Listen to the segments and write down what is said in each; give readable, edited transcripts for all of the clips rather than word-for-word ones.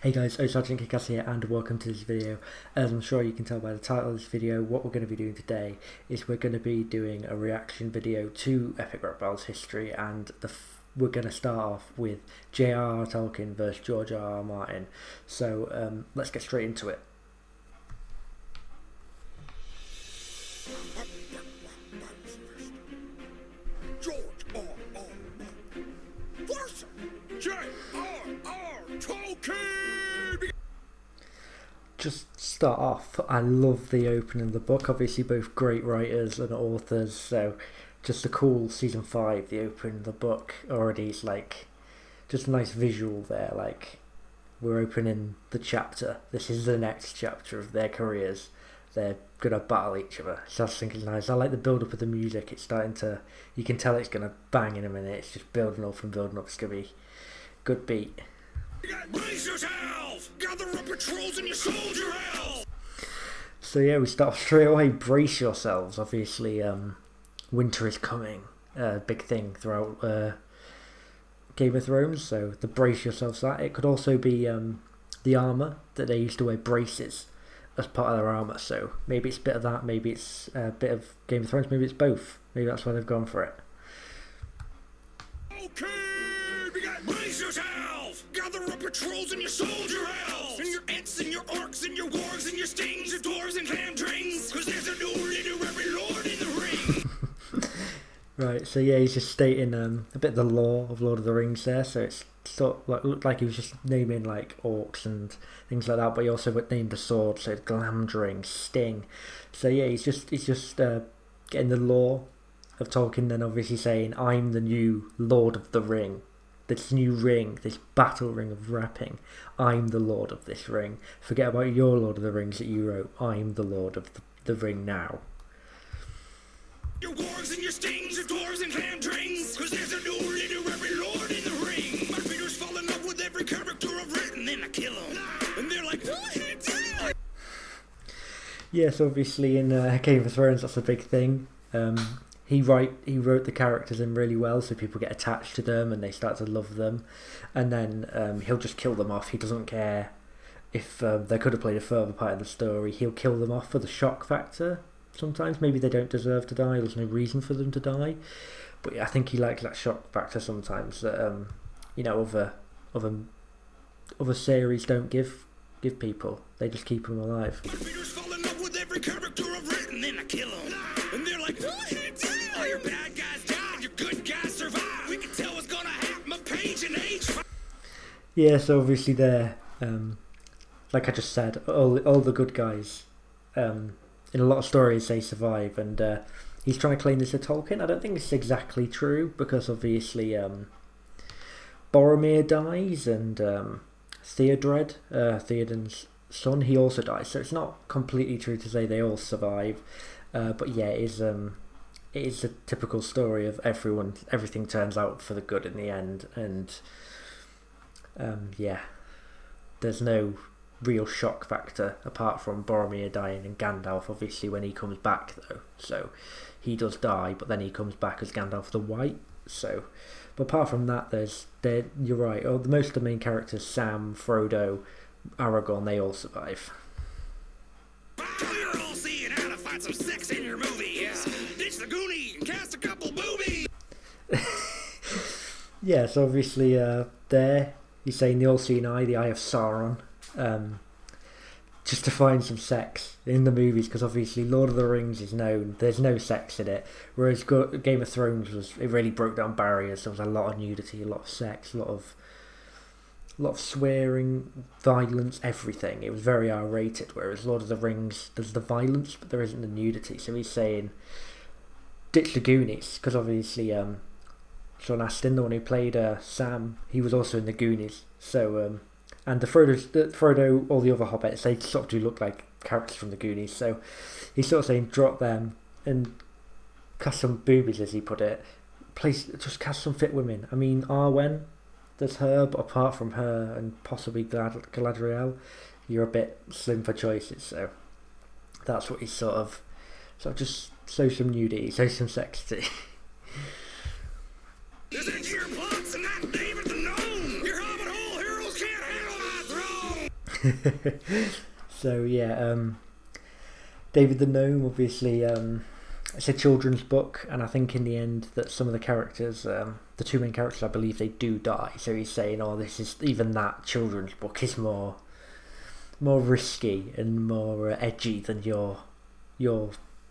Hey guys, oSgtKickAss here and welcome to this video. As I'm sure you can tell by the title of this video, what we're going to be doing today is we're going to be doing a reaction video to Epic Rap Battles history, and we're going to start off with J.R.R Tolkien versus George R.R Martin. So let's get straight into it. George R.R Martin versus J.R.R Tolkien. Just start off, I love the opening of the book. Obviously both great writers and authors, so just a cool season 5, the opening of the book already is like just a nice visual there, like we're opening the chapter. This is the next chapter of their careers. They're gonna battle each other. So I just think it's nice. I like the build up of the music. It's starting to, you can tell it's gonna bang in a minute. It's just building up and building up. It's gonna be good beat. Brace yourself! Gather up your trolls and your soldier elves! So yeah, we start straight away. Brace yourselves. Obviously, winter is coming. Big thing throughout Game of Thrones. So the brace yourselves that. It could also be the armor that they used to wear braces as part of their armor. So maybe it's a bit of that. Maybe it's a bit of Game of Thrones. Maybe it's both. Maybe that's why they've gone for it. Okay! Brace yourself! Gather up your trolls and your soldier elves! And your ents and your orcs and your wargs and your stings, your dwarves and hamstrings! Cause there's a new literary lord in the ring! Right, so yeah, he's just stating a bit of the lore of Lord of the Rings there. So it's sort of looked like he was just naming like orcs and things like that, but he also named the sword, so Glamdring, Sting. So yeah, he's just getting the lore of Tolkien, then obviously saying, I'm the new Lord of the Ring. This new ring, this battle ring of rapping, I'm the Lord of this ring. Forget about your Lord of the Rings that you wrote. I'm the Lord of the ring now. Your wargs and your stings, your dwarves and hamstrings, cause there's a new literary lord in the ring. My readers fall in love with every character I've written, then I kill them. And they're like, yes, obviously in Game of Thrones, that's a big thing. He wrote the characters in really well, so people get attached to them and they start to love them, and then he'll just kill them off. He doesn't care if they could have played a further part of the story. He'll kill them off for the shock factor. Sometimes maybe they don't deserve to die. There's no reason for them to die, but I think he likes that shock factor sometimes that you know, other series don't give people. They just keep them alive. my readers fall in love with every character I've written, then I kill them. And they're like, all your bad guys died, your good guys survived. We can tell what's gonna happen a page and age. Yeah, so obviously there, like I just said, all the good guys, in a lot of stories they survive, and he's trying to claim this to Tolkien. I don't think it's exactly true, because obviously Boromir dies, and Theodred, Theoden's son, he also dies, so it's not completely true to say they all survive, but yeah, it is a typical story of everything turns out for the good in the end, and yeah, there's no real shock factor apart from Boromir dying and Gandalf obviously when he comes back though. So he does die, but then he comes back as Gandalf the White. So, but apart from that, you're right. Most of the main characters, Sam, Frodo, Aragorn, they all survive. You're all seeing how to find some sex in your movie. Yeah. Ditch the Goonie and cast a couple boobies. Yeah, so obviously there he's saying the all-seeing eye, the eye of Sauron, just to find some sex in the movies, because obviously Lord of the Rings is known, there's no sex in it, whereas Game of Thrones it really broke down barriers. There was a lot of nudity, a lot of sex, a lot of swearing, violence, everything. It was very R-rated, whereas Lord of the Rings, there's the violence but there isn't the nudity. So he's saying ditch the Goonies, because obviously Sean Astin, the one who played Sam, he was also in the Goonies. So and the Frodo, all the other hobbits, they sort of do look like characters from the Goonies. So he's sort of saying drop them and cast some boobies, as he put it. Just cast some fit women. I mean, Arwen, there's her, but apart from her and possibly Galadriel, you're a bit slim for choices. So that's what he's sort of just show some nudity, show some sexy. Is it your plots and not David the Gnome? Your hobbit hole heroes can't handle my throne. So yeah, David the Gnome, obviously, it's a children's book, and I think in the end that some of the characters, the two main characters, I believe they do die. So he's saying, "Oh, this is even that children's book is more risky and more edgy than your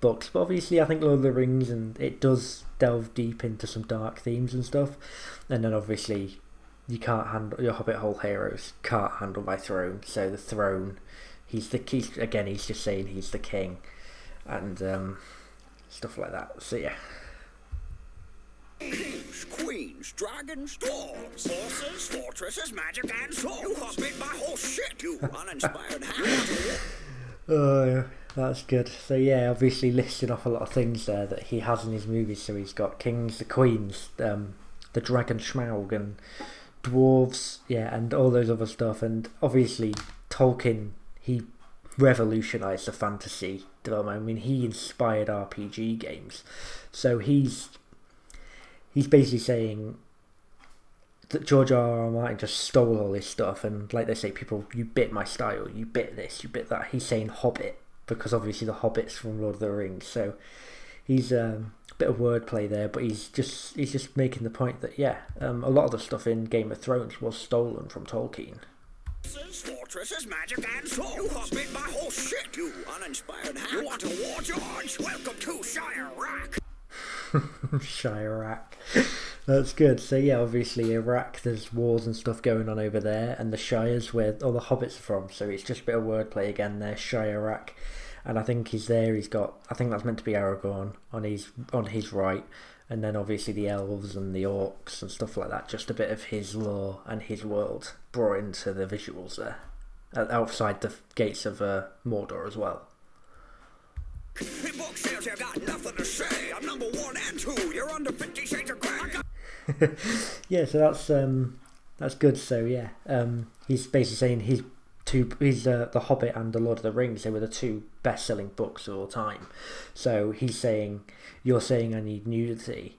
books." But obviously, I think Lord of the Rings, and it does delve deep into some dark themes and stuff. And then obviously, you can't handle your Hobbit hole heroes can't handle my throne. So the throne, he's just saying he's the king, and stuff like that. So yeah. Kings, queens, dragons, dwarves, horses, fortresses, magic, and swords. You hobbit my whole shit, you uninspired hound. Oh, yeah, that's good. So yeah, obviously listing off a lot of things there that he has in his movies. So he's got kings, the queens, the dragon Smaug, and dwarves, yeah, and all those other stuff. And obviously Tolkien, he revolutionized the fantasy development. I mean, he inspired RPG games. So he's basically saying that George R.R. Martin just stole all this stuff, and like they say, people, you bit my style, you bit this, you bit that. He's saying Hobbit because obviously the Hobbit's from Lord of the Rings. So he's a bit of wordplay there, but he's just making the point that a lot of the stuff in Game of Thrones was stolen from Tolkien. Fortresses, magic, and swords. You hobbit my whole shit, you uninspired hound. You want a war, George? Welcome to Shire Rock. Shire-Rack. That's good. So yeah, obviously Iraq, there's wars and stuff going on over there, and the Shires where all the hobbits are from. So it's just a bit of wordplay again there, Shire-Rack. And I think he's got, I think that's meant to be Aragorn on his right, and then obviously the elves and the orcs and stuff like that. Just a bit of his lore and his world brought into the visuals there, outside the gates of Mordor as well. In book sales, you got nothing to say. I'm number 1 and 2. You're under 50 Shades of Grey. Yeah, so that's good. So yeah, he's basically saying he's The Hobbit and The Lord of the Rings. They were the two best-selling books of all time. So he's saying, you're saying I need nudity,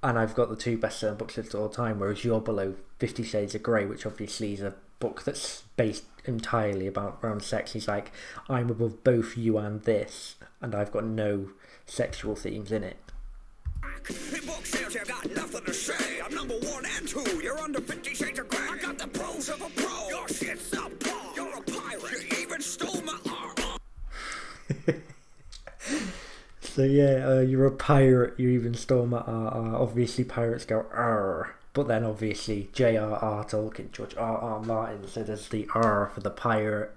and I've got the two best-selling books of all time, whereas you're below 50 Shades of Grey, which obviously is a book that's based entirely around sex. He's like, I'm above both you and this, and I've got no sexual themes in it. In book sales, you got nothing to say. I'm number 1 and 2. You're under 50 Shades of Grey. I got the pros of a pro. Your shit's up. You're a pirate. You even stole my RR. So yeah, you're a pirate. You even stole my RR. Obviously, pirates go RR. But then obviously J.R.R. Tolkien, George R.R. Martin, so there's the R for the pirate,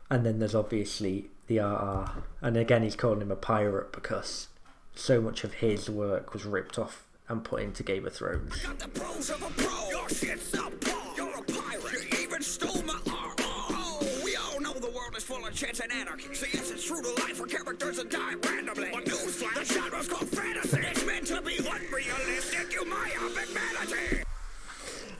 and then there's obviously the R.R. And again, he's calling him a pirate because so much of his work was ripped off and put into Game of Thrones. I got the pros of a pro. Your shit's up. You're a pirate. You even stole my RR. Oh, we all know the world is full of chance and anarchy. So yes, it's true to life for characters that die randomly. But newsflash, the genre's called fantasy. It's meant to be unrealistic. You myopic vanity.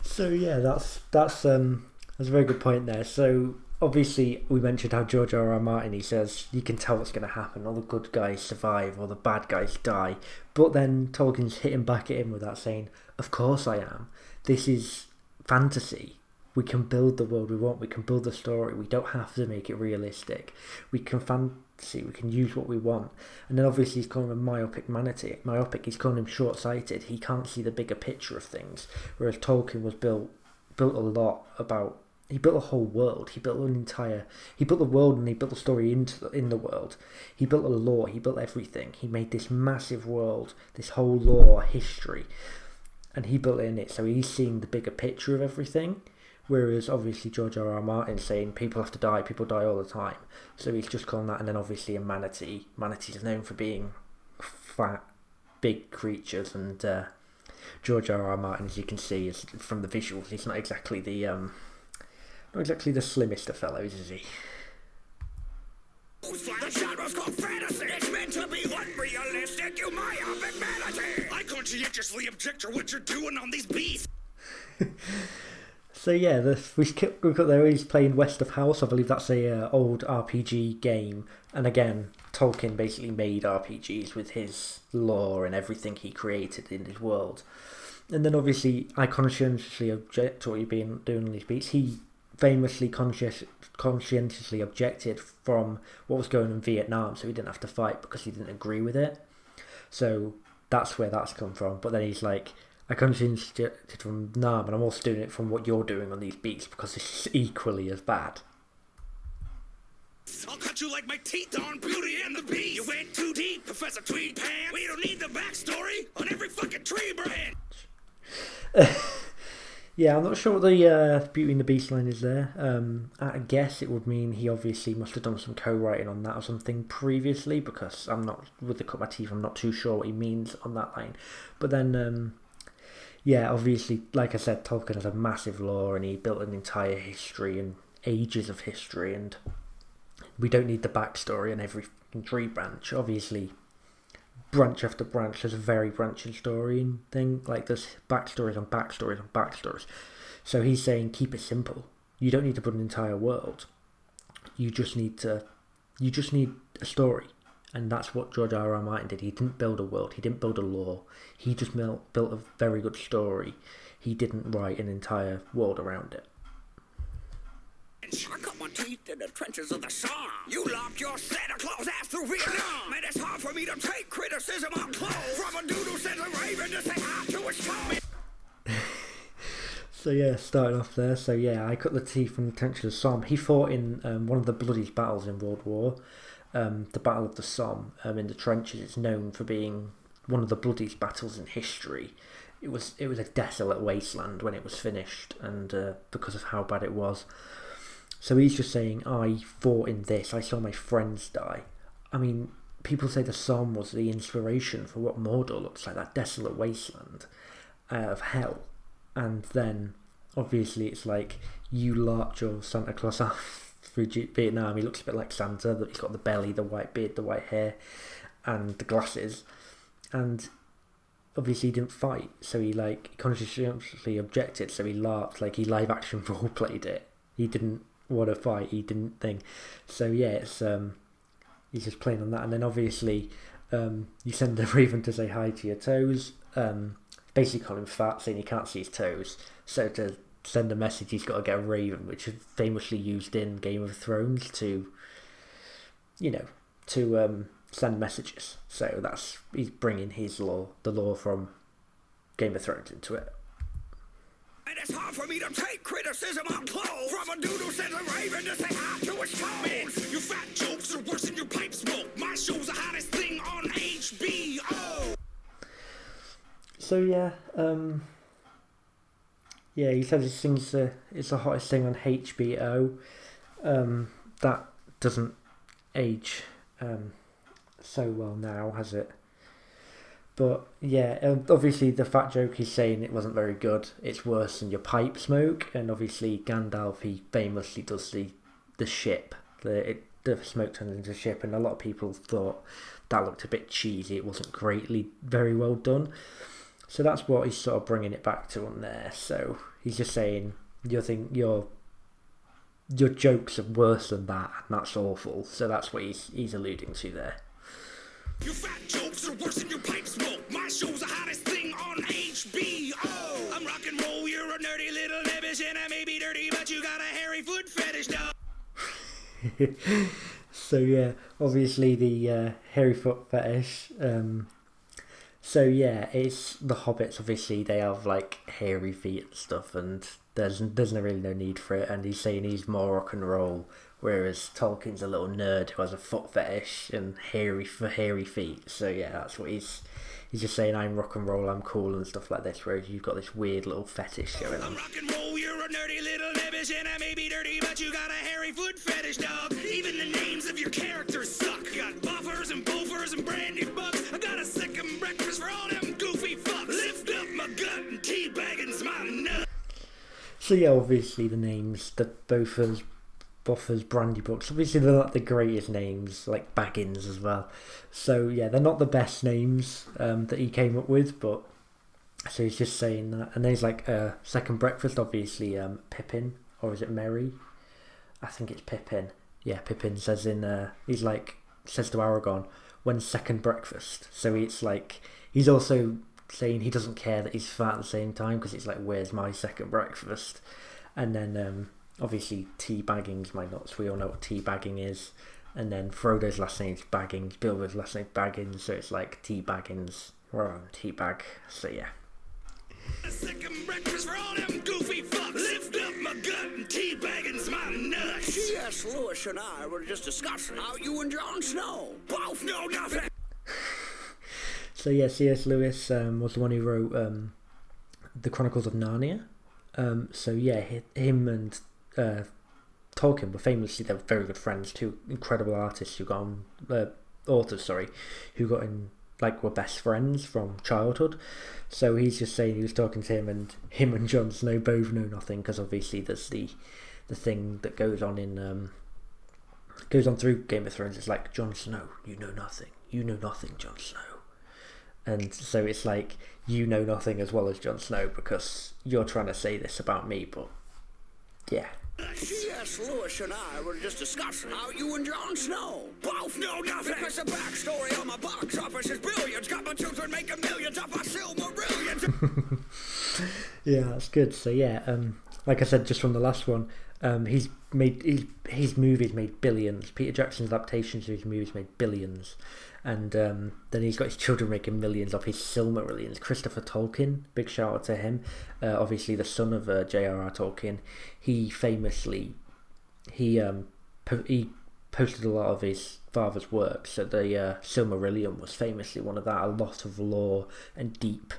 So yeah, that's a very good point there. So obviously we mentioned how George R.R. Martin, he says you can tell what's going to happen. All the good guys survive, all the bad guys die. But then Tolkien's hitting back at him with that, saying, "Of course I am. This is fantasy. We can build the world we want. We can build the story. We don't have to make it realistic. We can fantasy. We can use what we want." And then obviously he's calling him myopic manatee. Myopic, he's calling him short-sighted. He can't see the bigger picture of things. Whereas Tolkien was built a lot about. He built a whole world. He built the world, and he built the story in the world. He built a lore. He built everything. He made this massive world, this whole lore, history, and he built it in it. So he's seeing the bigger picture of everything. Whereas obviously George R.R. Martin saying people have to die, people die all the time. So he's just calling that, and then obviously a manatee. Manatees are known for being fat, big creatures, and George R.R. Martin, as you can see, is from the visuals, he's not exactly the slimmest of fellows, is he? The genre's called fantasy. It's meant to be unrealistic. You myopic vanity. I conscientiously object to what you're doing on these beasts. So yeah, we've got there. He's playing West of House. I believe that's a old RPG game. And again, Tolkien basically made RPGs with his lore and everything he created in his world. And then obviously, I conscientiously object to what you've been doing on these beats. He famously conscientiously objected from what was going on in Vietnam, so he didn't have to fight because he didn't agree with it. So that's where that's come from. But then he's like, I conscientiously objected from Vietnam, and I'm also doing it from what you're doing on these beats because it's equally as bad. I'll cut you like my teeth on Beauty and the Beast. You went too deep, Professor Tweed Pants. We don't need the backstory on every fucking tree branch. Yeah, I'm not sure what the Beauty and the Beast line is there. I guess it would mean he obviously must have done some co-writing on that or something previously, because I'm not, with the cut my teeth, I'm not too sure what he means on that line. But then, yeah, obviously, like I said, Tolkien has a massive lore, and he built an entire history and ages of history, and we don't need the backstory on every tree branch. Obviously, branch after branch, there's a very branching story and thing. Like, there's backstories on backstories on backstories. So he's saying, keep it simple. You don't need to put an entire world. You just need a story. And that's what George R.R. Martin did. He didn't build a world. He didn't build a lore. He just built a very good story. He didn't write an entire world around it. I cut my teeth in the trenches of the Somme. You locked your Santa Claus ass through Vietnam. Man, it's hard for me to take criticism on clothes. From a dude who sends a raven to say hi to his toe. So yeah, starting off there. So yeah, I cut the teeth from the trenches of the Somme. He fought in one of the bloodiest battles in World War. The Battle of the Somme in the trenches is known for being one of the bloodiest battles in history. It was a desolate wasteland when it was finished, and because of how bad it was. So he's just saying, I fought in this, I saw my friends die. I mean, people say the Somme was the inspiration for what Mordor looks like, that desolate wasteland of hell. And then, obviously, it's like, you larked your Santa Claus off through Vietnam. He looks a bit like Santa, that he's got the belly, the white beard, the white hair, and the glasses. And obviously he didn't fight, so he consciously objected, so he larked, like he live action role played it. He didn't want to fight, he didn't think. So yeah, it's he's just playing on that. And then obviously you send a raven to say hi to your toes, basically calling him fat, saying he can't see his toes. So to send a message, he's got to get a raven, which is famously used in Game of Thrones to send messages. So he's bringing his lore, the lore from Game of Thrones, into it. And it's hard for me to take criticism on clothes. From a dude who sends a raven to say hi to his toes. Your fat jokes are worse than your pipe smoke. My show's the hottest thing on HBO. So yeah, he says he thinks it's the hottest thing on HBO. That doesn't age so well now, has it? But yeah, obviously the fat joke he's saying it wasn't very good. It's worse than your pipe smoke, and obviously Gandalf, he famously does the ship. The smoke turns into a ship, and a lot of people thought that looked a bit cheesy. It wasn't very well done. So that's what he's sort of bringing it back to on there. So he's just saying your jokes are worse than that, and that's awful. So that's what he's alluding to there. Your fat jokes are worse than your pipe smoke. My show's the hottest thing on HBO. I'm rock and roll, you're a nerdy little nebbish, and I may be dirty, but you got a hairy foot fetish, dog. So yeah, obviously the hairy foot fetish. So yeah, it's the hobbits. Obviously, they have like hairy feet and stuff, and there's really no need for it. And he's saying he's more rock and roll, whereas Tolkien's a little nerd who has a foot fetish and hairy feet. So yeah, that's what he's just saying. I'm rock and roll, I'm cool and stuff like this. Whereas you've got this weird little fetish going on. I'm rock and roll, you're a nerdy little nebbish, and I may be dirty, but you got a hairy foot fetish, dog. Even the names of your characters suck. Got buffers and boofers and brandy bucks. I got a second breakfast for all them goofy fucks. Lift up my gut and teabagging's my nut. So yeah, obviously the names, the boofers, buffers, brandy bucks, obviously they're not the greatest names, like Baggins as well. So yeah, they're not the best names that he came up with, but so he's just saying that. And then he's like, second breakfast, obviously Pippin, or is it Merry? I think it's Pippin. Yeah, Pippin says says to Aragorn, when's second breakfast? So it's like, he's also saying he doesn't care that he's fat at the same time, because it's like, where's my second breakfast? And then obviously teabagging's my nuts. We all know what teabagging is. And then Frodo's last name's Baggins, Bilbo's last name's Baggins, so it's like Teabaggins, teabag. So yeah. A second breakfast for all them goofy fucks. Lift up my gut and teabagging's my nuts. C.S. Lewis and I were just discussing how you and Jon Snow both know nothing. So yeah, C.S. Lewis was the one who wrote the Chronicles of Narnia. So yeah, him and Tolkien were famously, they're very good friends, two incredible artists who got on, authors, who got in, like, were best friends from childhood. So he's just saying he was talking to him and Jon Snow both know nothing, because obviously there's the thing that goes on in goes on through Game of Thrones. It's like, Jon Snow, you know nothing, Jon Snow. And so it's like, you know nothing as well as Jon Snow, because you're trying to say this about me, but yeah. C.S. Lewis and I were just discussing how you and Jon Snow both know nothing. Because the backstory on my box office is billions. Got my children making millions off my Silmarillion. Yeah, that's good. So yeah, like I said just from the last one, his movies made billions. Peter Jackson's adaptations of his movies made billions. And then he's got his children making millions off his Silmarillions. Christopher Tolkien, big shout out to him. Obviously the son of J.R.R Tolkien. He famously he posted a lot of his father's work. So the Silmarillion was famously one of that. A lot of lore and deep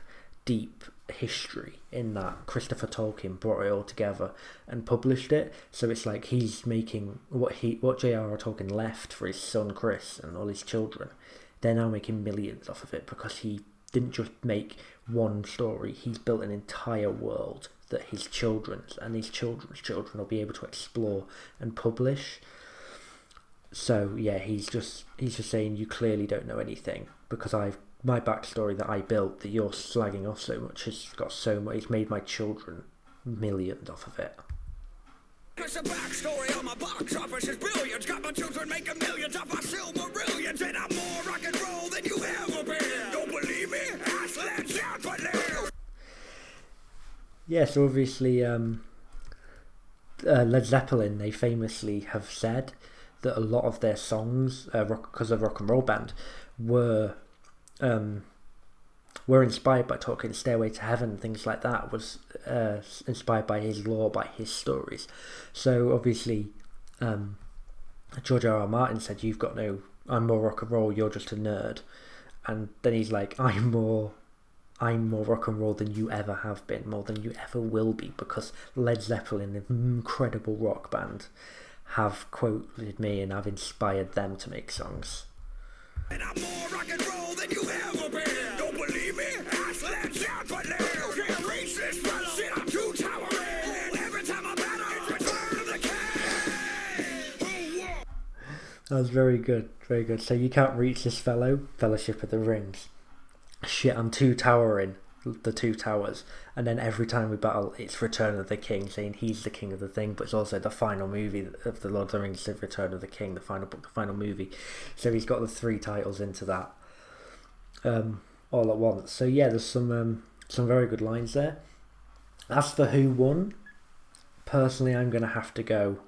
history in that. Christopher Tolkien brought it all together and published it. So it's like he's making what J.R.R Tolkien left for his son Chris and all his children. They're now making millions off of it, because he didn't just make one story. He's built an entire world that his children's and his children's children will be able to explore and publish. So yeah, he's just saying, you clearly don't know anything, because my backstory that I built, that you're slagging off so much, has got so much. It's made my children millions off of it. Because the backstory on my box office is billions. Got my children making millions off my Silmarillions. And I'm more rock and roll than you ever been. Don't believe me? Ask Led Zeppelin. Yeah, so obviously Led Zeppelin, they famously have said that a lot of their songs, because of Rock and Roll Band, were inspired by Tolkien's Stairway to Heaven. Things like that was inspired by his lore, by his stories. So obviously George R.R. Martin said, I'm more rock and roll, you're just a nerd. And then he's like, I'm more rock and roll than you ever have been, more than you ever will be, because Led Zeppelin, an incredible rock band, have quoted me and I've inspired them to make songs. And I'm more rock and roll than you ever been. Don't believe me? Ask Led Zeppelin. You can't reach this fellow. Shit, I'm too towering. Every time I'm at it's Return of the King. That was very good, very good. So you can't reach this fellow, Fellowship of the Rings. Shit, I'm too towering, the two towers. And then every time we battle, it's Return of the King, saying he's the king of the thing, but it's also the final movie of the Lord of the Rings, Return of the King, the final book, the final movie. So he's got the three titles into that all at once. So yeah, there's some very good lines there. As for who won, personally I'm going to have to go,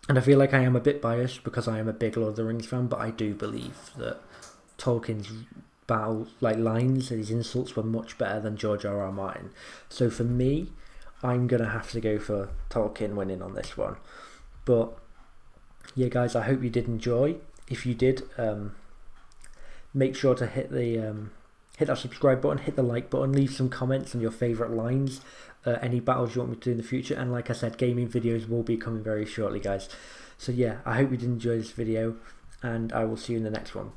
and I feel like I am a bit biased because I am a big Lord of the Rings fan, but I do believe that Tolkien's battle, like lines and his insults, were much better than George R.R. Martin. So for me, I'm going to have to go for Tolkien winning on this one. But yeah guys, I hope you did enjoy. If you did, make sure to hit that subscribe button, hit the like button, leave some comments on your favourite lines, any battles you want me to do in the future, and like I said, gaming videos will be coming very shortly guys. So yeah, I hope you did enjoy this video, and I will see you in the next one.